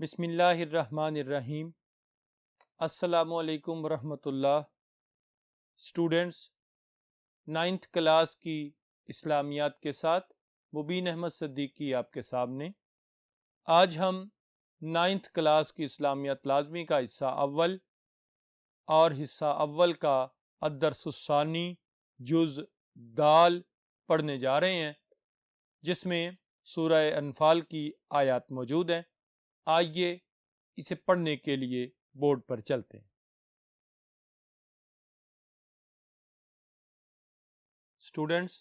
بسم اللہ الرحمن الرحیم۔ السلام علیکم ورحمۃ اللہ۔ اسٹوڈنٹس، 9th کلاس کی اسلامیات کے ساتھ مبین احمد صدیقی آپ کے سامنے۔ آج ہم 9th کلاس کی اسلامیات لازمی کا حصہ اول اور حصہ اول کا الدرس الثانی جز دال پڑھنے جا رہے ہیں، جس میں سورہ انفال کی آیات موجود ہیں۔ آئیے اسے پڑھنے کے لیے بورڈ پر چلتے ہیں۔ اسٹوڈنٹس،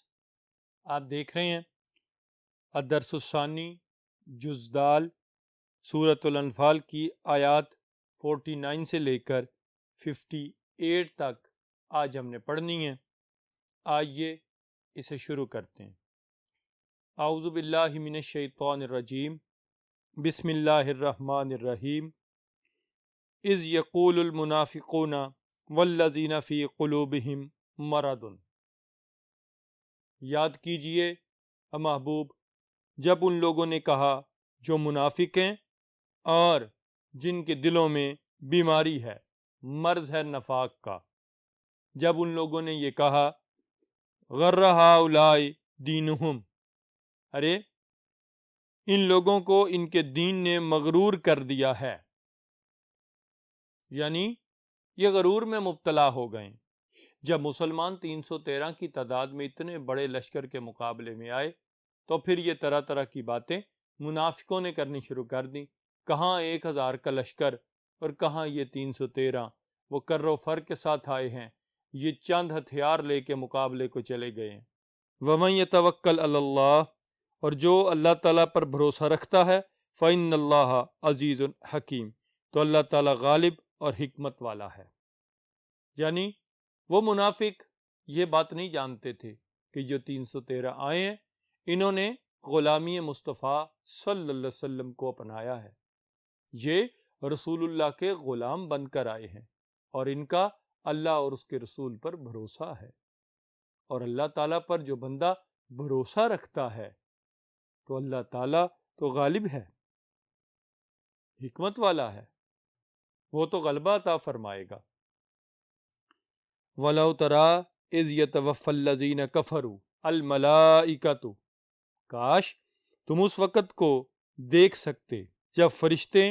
آپ دیکھ رہے ہیں الدرس الثانی جز دال سورۃ الانفال کی آیات 49 سے لے کر 58 تک آج ہم نے پڑھنی ہے۔ آئیے اسے شروع کرتے ہیں۔ اعوذ باللہ من الشیطان الرجیم، بسم اللہ الرحمن الرحیم۔ اذ یقول المنافقون والذین فی قلوبہم مرض۔ یاد کیجئے محبوب، جب ان لوگوں نے کہا جو منافق ہیں اور جن کے دلوں میں بیماری ہے، مرض ہے نفاق کا، جب ان لوگوں نے یہ کہا غر ہؤلاء دینہم، ارے ان لوگوں کو ان کے دین نے مغرور کر دیا ہے، یعنی یہ غرور میں مبتلا ہو گئے۔ جب مسلمان 313 کی تعداد میں اتنے بڑے لشکر کے مقابلے میں آئے تو پھر یہ طرح طرح کی باتیں منافقوں نے کرنی شروع کر دی۔ کہاں 1000 کا لشکر اور کہاں یہ 313، وہ کر و فر کے ساتھ آئے ہیں، یہ چند ہتھیار لے کے مقابلے کو چلے گئے ہیں۔ وَمَن يَتَوَكَّلْ عَلَى اللَّهِ، اور جو اللہ تعالیٰ پر بھروسہ رکھتا ہے فَإِنَّ اللَّهَ عَزِيزٌ حَكِيمٌ، تو اللہ تعالیٰ غالب اور حکمت والا ہے۔ یعنی وہ منافق یہ بات نہیں جانتے تھے کہ جو 313 آئے ہیں انہوں نے غلامی مصطفیٰ صلی اللہ علیہ وسلم کو اپنایا ہے، یہ رسول اللہ کے غلام بن کر آئے ہیں اور ان کا اللہ اور اس کے رسول پر بھروسہ ہے۔ اور اللہ تعالیٰ پر جو بندہ بھروسہ رکھتا ہے تو اللہ تعالیٰ تو غالب ہے، حکمت والا ہے، وہ تو غلبہ عطا فرمائے گا۔ وَلَوْ تَرَىٰ إِذْ يَتَوَفَّى الَّذِينَ كَفَرُوا الْمَلَائِكَةُ، کاش تم اس وقت کو دیکھ سکتے جب فرشتے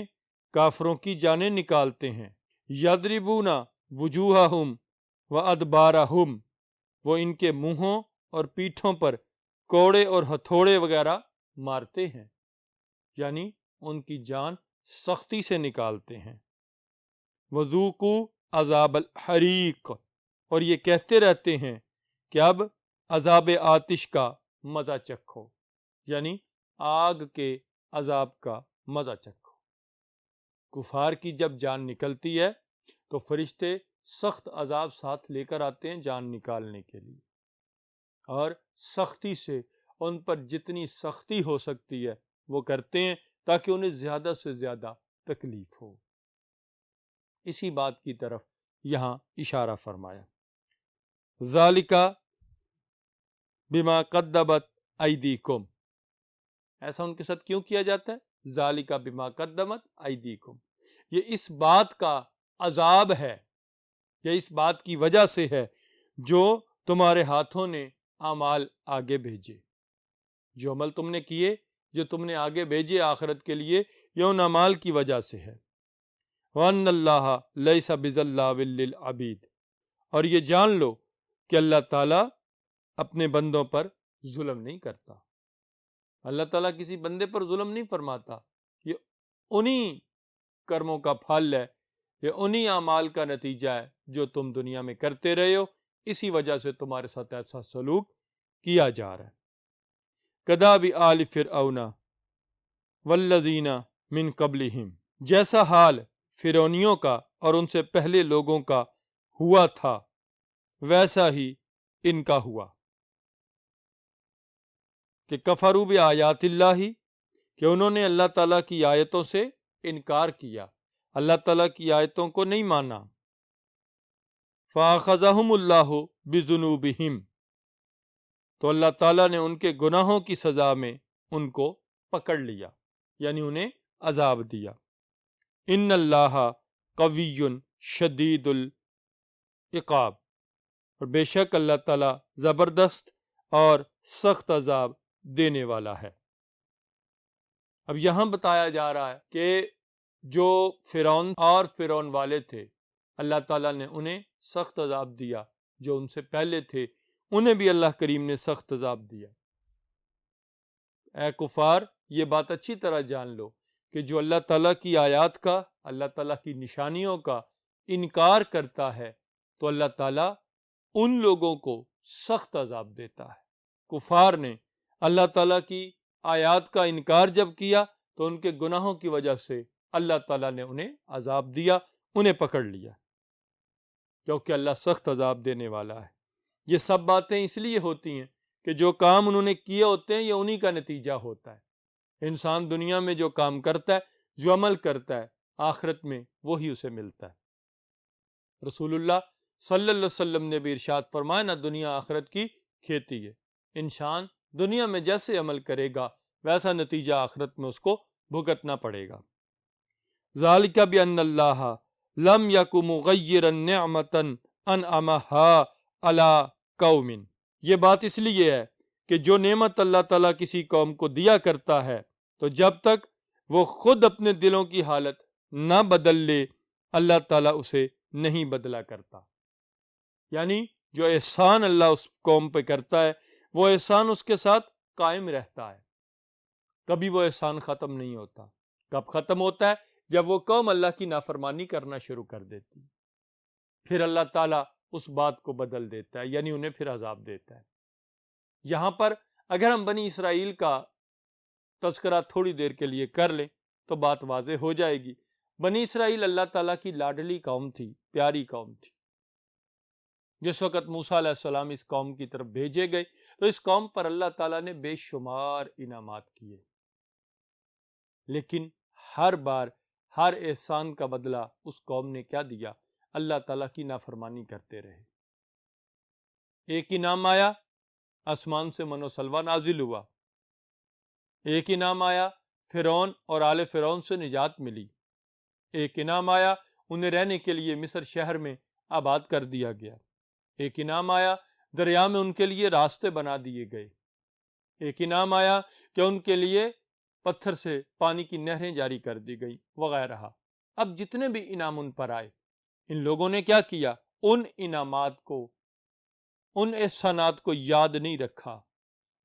کافروں کی جانیں نکالتے ہیں۔ يَضْرِبُونَ وُجُوهَهُمْ وَأَدْبَارَهُمْ، وہ ان کے منہوں اور پیٹھوں پر کوڑے اور ہتھوڑے وغیرہ مارتے ہیں، یعنی ان کی جان سختی سے نکالتے ہیں۔ وَذُوقُوا عَذَابَ الْحَرِيقِ، اور یہ کہتے رہتے ہیں کہ اب عذاب آتش کا مزہ چکھو، یعنی آگ کے عذاب کا مزہ چکھو۔ کفار کی جب جان نکلتی ہے تو فرشتے سخت عذاب ساتھ لے کر آتے ہیں جان نکالنے کے لیے، اور سختی سے ان پر جتنی سختی ہو سکتی ہے وہ کرتے ہیں تاکہ انہیں زیادہ سے زیادہ تکلیف ہو۔ اسی بات کی طرف یہاں اشارہ فرمایا، ذالک بما قدمت ایدیکم، ایسا ان کے ساتھ کیوں کیا جاتا ہے؟ ذالک بما قدمت ایدیکم، یہ اس بات کا عذاب ہے، یہ اس بات کی وجہ سے ہے جو تمہارے ہاتھوں نے اعمال آگے بھیجے، جو عمل تم نے کیے، جو تم نے آگے بھیجے آخرت کے لیے، یہ ان اعمال کی وجہ سے ہے۔ وَأَنَّ اللَّهَ لَيْسَ بِظَلَّامٍ لِّلْعَبِيدِ، اور یہ جان لو کہ اللہ تعالیٰ اپنے بندوں پر ظلم نہیں کرتا۔ اللہ تعالیٰ کسی بندے پر ظلم نہیں فرماتا، یہ انہی کرموں کا پھل ہے، یہ انہی اعمال کا نتیجہ ہے جو تم دنیا میں کرتے رہے ہو، اسی وجہ سے تمہارے ساتھ ایسا سلوک کیا جا رہا ہے۔ کداب آل فرعون والذین من قبلہم، جیسا حال فرعونیوں کا اور ان سے پہلے لوگوں کا ہوا تھا ویسا ہی ان کا ہوا، کہ کفروا بآیات اللہ، کہ انہوں نے اللہ تعالیٰ کی آیتوں سے انکار کیا، اللہ تعالیٰ کی آیتوں کو نہیں مانا۔ فَأَخَذَهُمُ اللَّهُ بِذُنُوبِهِمْ، تو اللہ تعالیٰ نے ان کے گناہوں کی سزا میں ان کو پکڑ لیا، یعنی انہیں عذاب دیا۔ ان اللہ قوی شدید العقاب، اور بے شک اللہ تعالیٰ زبردست اور سخت عذاب دینے والا ہے۔ اب یہاں بتایا جا رہا ہے کہ جو فرعون اور فرعون والے تھے اللہ تعالیٰ نے انہیں سخت عذاب دیا، جو ان سے پہلے تھے انہیں بھی اللہ کریم نے سخت عذاب دیا۔ اے کفار، یہ بات اچھی طرح جان لو کہ جو اللہ تعالیٰ کی آیات کا، اللہ تعالیٰ کی نشانیوں کا انکار کرتا ہے تو اللہ تعالیٰ ان لوگوں کو سخت عذاب دیتا ہے۔ کفار نے اللہ تعالیٰ کی آیات کا انکار جب کیا تو ان کے گناہوں کی وجہ سے اللہ تعالیٰ نے انہیں عذاب دیا، انہیں پکڑ لیا، کیونکہ اللہ سخت عذاب دینے والا ہے۔ یہ سب باتیں اس لیے ہوتی ہیں کہ جو کام انہوں نے کیے ہوتے ہیں یہ انہی کا نتیجہ ہوتا ہے۔ انسان دنیا میں جو کام کرتا ہے، جو عمل کرتا ہے، آخرت میں وہی اسے ملتا ہے۔ رسول اللہ صلی اللہ علیہ وسلم نے بھی ارشاد فرمایا، نہ دنیا آخرت کی کھیتی ہے، انسان دنیا میں جیسے عمل کرے گا ویسا نتیجہ آخرت میں اس کو بھگتنا پڑے گا۔ ذالک بأن اللہ لم یک مغیرا نعمتا انعمہا علی قوم، یہ بات اس لیے ہے کہ جو نعمت اللہ تعالیٰ کسی قوم کو دیا کرتا ہے تو جب تک وہ خود اپنے دلوں کی حالت نہ بدل لے اللہ تعالیٰ اسے نہیں بدلا کرتا۔ یعنی جو احسان اللہ اس قوم پہ کرتا ہے وہ احسان اس کے ساتھ قائم رہتا ہے، کبھی وہ احسان ختم نہیں ہوتا۔ کب ختم ہوتا ہے؟ جب وہ قوم اللہ کی نافرمانی کرنا شروع کر دیتی، پھر اللہ تعالیٰ اس بات کو بدل دیتا ہے، یعنی انہیں پھر عذاب دیتا ہے۔ یہاں پر اگر ہم بنی اسرائیل کا تذکرہ تھوڑی دیر کے لیے کر لیں تو بات واضح ہو جائے گی۔ بنی اسرائیل اللہ تعالیٰ کی لاڈلی قوم تھی، پیاری قوم تھی۔ جس وقت موسیٰ علیہ السلام اس قوم کی طرف بھیجے گئے تو اس قوم پر اللہ تعالیٰ نے بے شمار انعامات کیے، لیکن ہر بار ہر احسان کا بدلہ اس قوم نے کیا دیا؟ اللہ تعالیٰ کی نافرمانی کرتے رہے۔ ایک انعام آیا، آسمان سے من و سلوہ نازل ہوا۔ ایک انعام آیا، فرعون اور آل فرعون سے نجات ملی۔ ایک انعام آیا، انہیں رہنے کے لیے مصر شہر میں آباد کر دیا گیا۔ ایک انعام آیا، دریا میں ان کے لیے راستے بنا دیے گئے۔ ایک انعام آیا کہ ان کے لیے پتھر سے پانی کی نہریں جاری کر دی گئی وغیرہ۔ اب جتنے بھی انعام ان پر آئے، ان لوگوں نے کیا کیا؟ ان انعامات کو، ان احسانات کو یاد نہیں رکھا،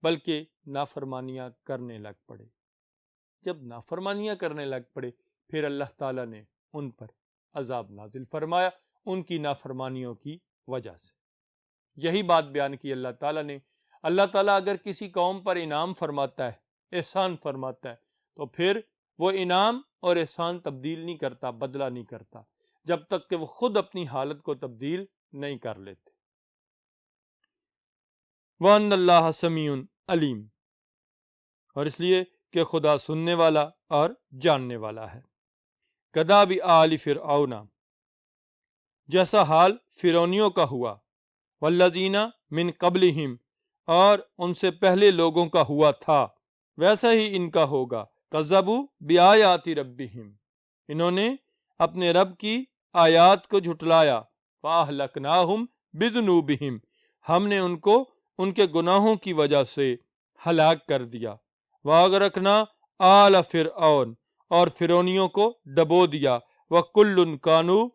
بلکہ نافرمانیاں کرنے لگ پڑے۔ جب نافرمانیاں کرنے لگ پڑے پھر اللہ تعالیٰ نے ان پر عذاب نازل فرمایا ان کی نافرمانیوں کی وجہ سے۔ یہی بات بیان کی اللہ تعالیٰ نے۔ اللہ تعالیٰ اگر کسی قوم پر انعام فرماتا ہے، احسان فرماتا ہے، تو پھر وہ انعام اور احسان تبدیل نہیں کرتا، بدلہ نہیں کرتا، جب تک کہ وہ خود اپنی حالت کو تبدیل نہیں کر لیتے۔ وَأَنَّ اللَّهَ سَمِيعٌ عَلِيمٌ، اور اس لیے کہ خدا سننے والا اور جاننے والا ہے۔ کداب آل فرعون، جیسا حال فرعونیوں کا ہوا، والذین من قبلہم، اور ان سے پہلے لوگوں کا ہوا تھا، ویسا ہی ان کا ہوگا۔ کذبوا بآیات ربہم، انہوں نے اپنے رب کی آیات کو جھٹلایا۔ فاہلکناہم بذنوبہم، ہم نے ان کو ان کے گناہوں کی وجہ سے ہلاک کر دیا۔ واغرقنا آل فرعون، اور فرعونیوں کو ڈبو دیا۔ وکل کانوا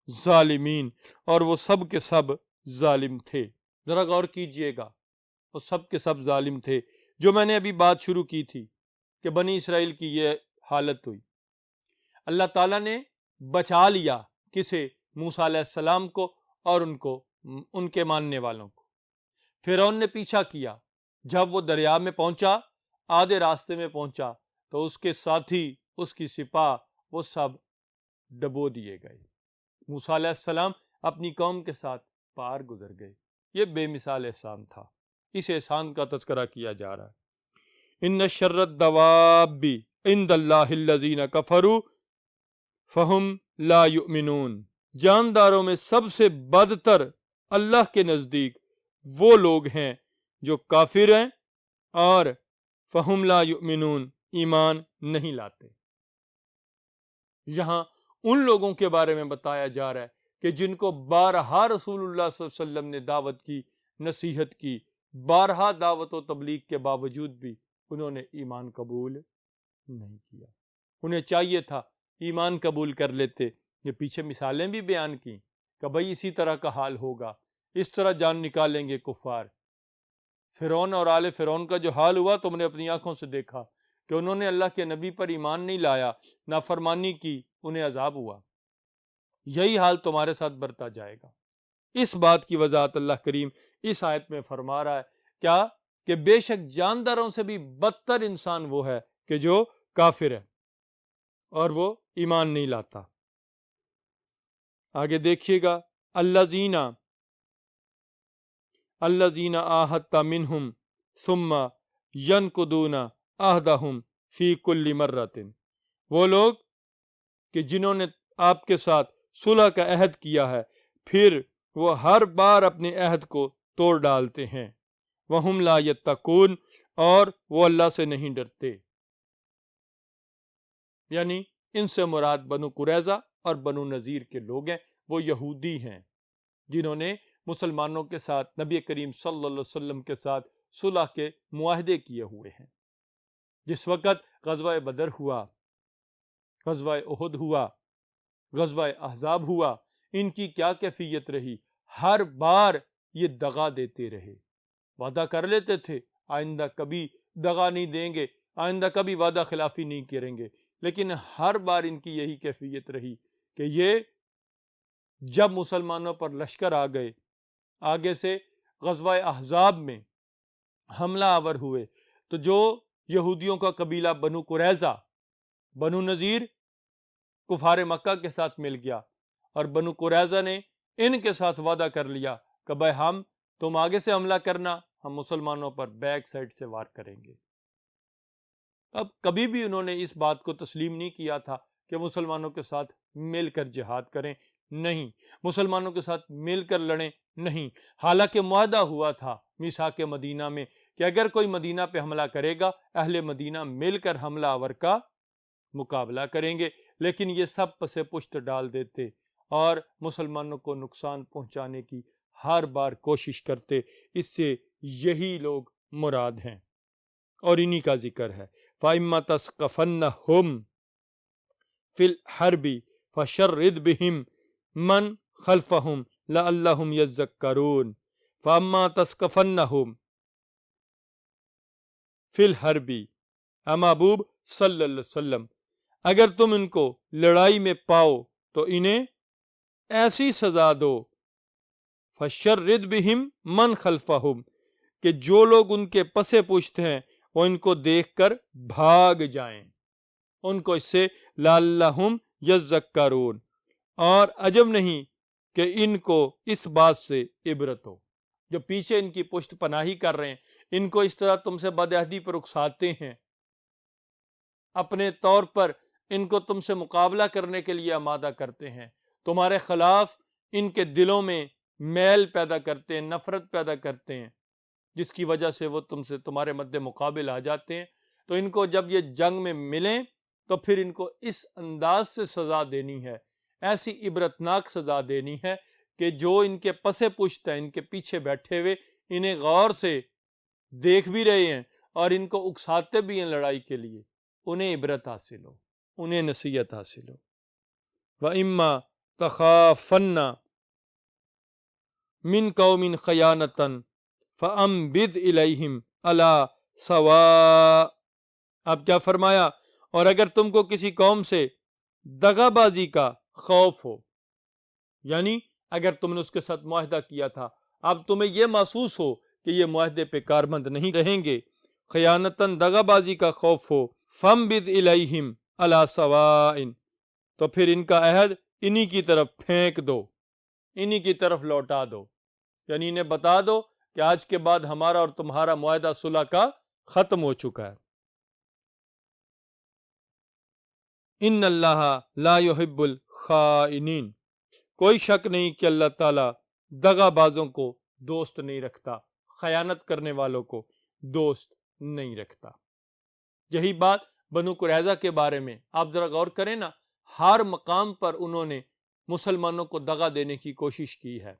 ظالمین، اور وہ سب کے سب ظالم تھے۔ ذرا غور کیجئے گا، وہ سب کے سب ظالم تھے۔ جو میں نے ابھی بات شروع کی تھی کہ بنی اسرائیل کی یہ حالت ہوئی، اللہ تعالیٰ نے بچا لیا کسے؟ موسیٰ علیہ السلام کو اور ان کے ماننے والوں کو۔ فرعون نے پیچھا کیا، جب وہ دریا میں پہنچا، آدھے راستے میں پہنچا تو اس کے ساتھی، اس کی سپاہ، وہ سب ڈبو دیے گئے۔ موسیٰ علیہ السلام اپنی قوم کے ساتھ پار گزر گئے۔ یہ بے مثال احسان تھا، اس احسان کا تذکرہ کیا جا رہا ہے۔ ان شر الدواب عند اللہ الذین کفروا فہم لا یؤمنون، جانداروں میں سب سے بدتر اللہ کے نزدیک وہ لوگ ہیں جو کافر ہیں اور فہم لا یؤمنون، ایمان نہیں لاتے۔ یہاں ان لوگوں کے بارے میں بتایا جا رہا ہے کہ جن کو بارہا رسول اللہ صلی اللہ علیہ وسلم نے دعوت کی، نصیحت کی، بارہا دعوت و تبلیغ کے باوجود بھی انہوں نے ایمان قبول نہیں کیا۔ انہیں چاہیے تھا ایمان قبول کر لیتے۔ یہ پیچھے مثالیں بھی بیان کی کہ بھائی اسی طرح کا حال ہوگا، اس طرح جان نکالیں گے کفار۔ فرعون اور آل فرعون کا جو حال ہوا تم نے اپنی آنکھوں سے دیکھا کہ انہوں نے اللہ کے نبی پر ایمان نہیں لایا، نافرمانی کی، انہیں عذاب ہوا۔ یہی حال تمہارے ساتھ برتا جائے گا۔ اس بات کی وضاحت اللہ کریم اس آیت میں فرما رہا ہے، کیا کہ بے شک جانداروں سے بھی بدتر انسان وہ ہے کہ جو کافر ہے اور وہ ایمان نہیں لاتا۔ آگے دیکھیے گا، الذین عاہدت منہم ثم ینقضون عہدہم فی کل مرۃ، وہ لوگ کہ جنہوں نے آپ کے ساتھ صلح کا عہد کیا ہے پھر وہ ہر بار اپنے عہد کو توڑ ڈالتے ہیں، وہم لا یتقون، اور وہ اللہ سے نہیں ڈرتے۔ یعنی ان سے مراد بنو قریظہ اور بنو نذیر کے لوگ ہیں، وہ یہودی ہیں جنہوں نے مسلمانوں کے ساتھ، نبی کریم صلی اللہ علیہ وسلم کے ساتھ صلح کے معاہدے کیے ہوئے ہیں۔ جس وقت غزوہ بدر ہوا، غزوہ احد ہوا، غزوہ احزاب ہوا، ان کی کیا کیفیت رہی؟ ہر بار یہ دغا دیتے رہے، وعدہ کر لیتے تھے آئندہ کبھی دغا نہیں دیں گے، آئندہ کبھی وعدہ خلافی نہیں کریں گے، لیکن ہر بار ان کی یہی کیفیت رہی کہ یہ جب مسلمانوں پر لشکر آ گئے، آگے سے غزوہ احزاب میں حملہ آور ہوئے، تو جو یہودیوں کا قبیلہ بنو قریظہ، بنو نذیر کفار مکہ کے ساتھ مل گیا، اور بنو قریظہ نے ان کے ساتھ وعدہ کر لیا کہ بھائی تم آگے سے حملہ کرنا، ہم مسلمانوں پر بیک سائڈ سے وار کریں گے۔ اب کبھی بھی انہوں نے اس بات کو تسلیم نہیں کیا تھا کہ مسلمانوں کے ساتھ مل کر جہاد کریں، نہیں، مسلمانوں کے ساتھ مل کر لڑیں، نہیں، حالانکہ معاہدہ ہوا تھا میثاق مدینہ میں کہ اگر کوئی مدینہ پہ حملہ کرے گا، اہل مدینہ مل کر حملہ آور کا مقابلہ کریں گے، لیکن یہ سب پس پشت ڈال دیتے اور مسلمانوں کو نقصان پہنچانے کی ہر بار کوشش کرتے۔ اس سے یہی لوگ مراد ہیں اور انہی کا ذکر ہے۔ فَإِمَّا تَثْقَفَنَّهُمْ فِي الْحَرْبِ فَشَرِّدْ بِهِمْ مَنْ خَلْفَهُمْ لَعَلَّهُمْ يَذَّكَّرُونَ فَأَمَّا تَثْقَفَنَّهُمْ فِي الْحَرْبِ، محبوب صلی اللہ علیہ وسلم اگر تم ان کو لڑائی میں پاؤ تو انہیں ایسی سزا دو، فَشَرِّدْ بِهِمْ مَنْ خَلْفَهُمْ، کہ جو لوگ ان کے پس پشت ہیں وہ ان کو دیکھ کر بھاگ جائیں، ان کو اس سے لَعَلَّهُمْ يَذَّكَّرُونَ، اور عجب نہیں کہ ان کو اس بات سے عبرت ہو، جو پیچھے ان کی پشت پناہی کر رہے ہیں، ان کو اس طرح تم سے بدعہدی پر اکساتے ہیں، اپنے طور پر ان کو تم سے مقابلہ کرنے کے لیے آمادہ کرتے ہیں، تمہارے خلاف ان کے دلوں میں میل پیدا کرتے ہیں، نفرت پیدا کرتے ہیں، جس کی وجہ سے وہ تم سے تمہارے مد مقابل آ جاتے ہیں، تو ان کو جب یہ جنگ میں ملیں تو پھر ان کو اس انداز سے سزا دینی ہے، ایسی عبرتناک سزا دینی ہے کہ جو ان کے پس پشت ہیں، ان کے پیچھے بیٹھے ہوئے انہیں غور سے دیکھ بھی رہے ہیں اور ان کو اکساتے بھی ہیں لڑائی کے لیے، انہیں عبرت حاصل ہو، انہیں نصیحت حاصل ہو۔ وَإِمَّا تَخَافَنَّ مِن قَوْمٍ خَيَانَةً فَأَنبِذْ إِلَيْهِمْ عَلَى سَوَاءٍ، اب کیا فرمایا، اور اگر تم کو کسی قوم سے دغا بازی کا خوف ہو، یعنی اگر تم نے اس کے ساتھ معاہدہ کیا تھا، اب تمہیں یہ محسوس ہو کہ یہ معاہدے پہ کاربند نہیں رہیں گے، خیانتاً دغا بازی کا خوف ہو، فَانبِذْ إِلَيْهِمْ عَلَى سَوَاءٍ، تو پھر ان کا عہد انہی کی طرف پھینک دو، انہی کی طرف لوٹا دو، یعنی انہیں بتا دو کہ آج کے بعد ہمارا اور تمہارا معاہدہ صلح کا ختم ہو چکا ہے۔ ان اللہ لا يحب الخائنین، کوئی شک نہیں کہ اللہ تعالیٰ دغا بازوں کو دوست نہیں رکھتا، خیانت کرنے والوں کو دوست نہیں رکھتا۔ یہی بات بنو قریظہ کے بارے میں آپ ذرا غور کریں نا، ہر مقام پر انہوں نے مسلمانوں کو دغا دینے کی کوشش کی ہے۔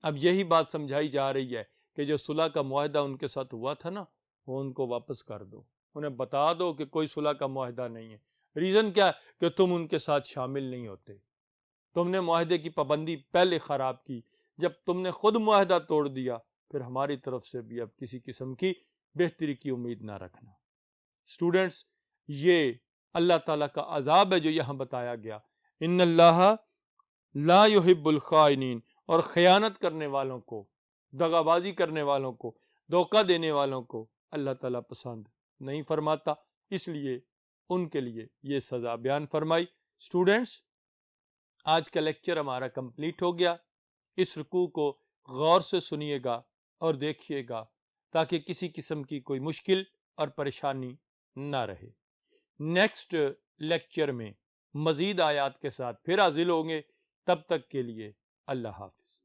اب یہی بات سمجھائی جا رہی ہے کہ جو صلح کا معاہدہ ان کے ساتھ ہوا تھا نا، وہ ان کو واپس کر دو، انہیں بتا دو کہ کوئی صلح کا معاہدہ نہیں ہے۔ ریزن کیا ہے؟ کہ تم ان کے ساتھ شامل نہیں ہوتے، تم نے معاہدے کی پابندی پہلے خراب کی، جب تم نے خود معاہدہ توڑ دیا پھر ہماری طرف سے بھی اب کسی قسم کی بہتری کی امید نہ رکھنا۔ اسٹوڈنٹس، یہ اللہ تعالیٰ کا عذاب ہے جو یہاں بتایا گیا، ان اللہ لا یحب الخائنین، اور خیانت کرنے والوں کو، دغا بازی کرنے والوں کو، دھوکہ دینے والوں کو اللہ تعالیٰ پسند نہیں فرماتا، اس لیے ان کے لیے یہ سزا بیان فرمائی۔ اسٹوڈنٹس، آج کا لیکچر ہمارا کمپلیٹ ہو گیا۔ اس رکوع کو غور سے سنیے گا اور دیکھیے گا تاکہ کسی قسم کی کوئی مشکل اور پریشانی نہ رہے۔ نیکسٹ لیکچر میں مزید آیات کے ساتھ پھر حاضر ہوں گے، تب تک کے لیے اللہ حافظ۔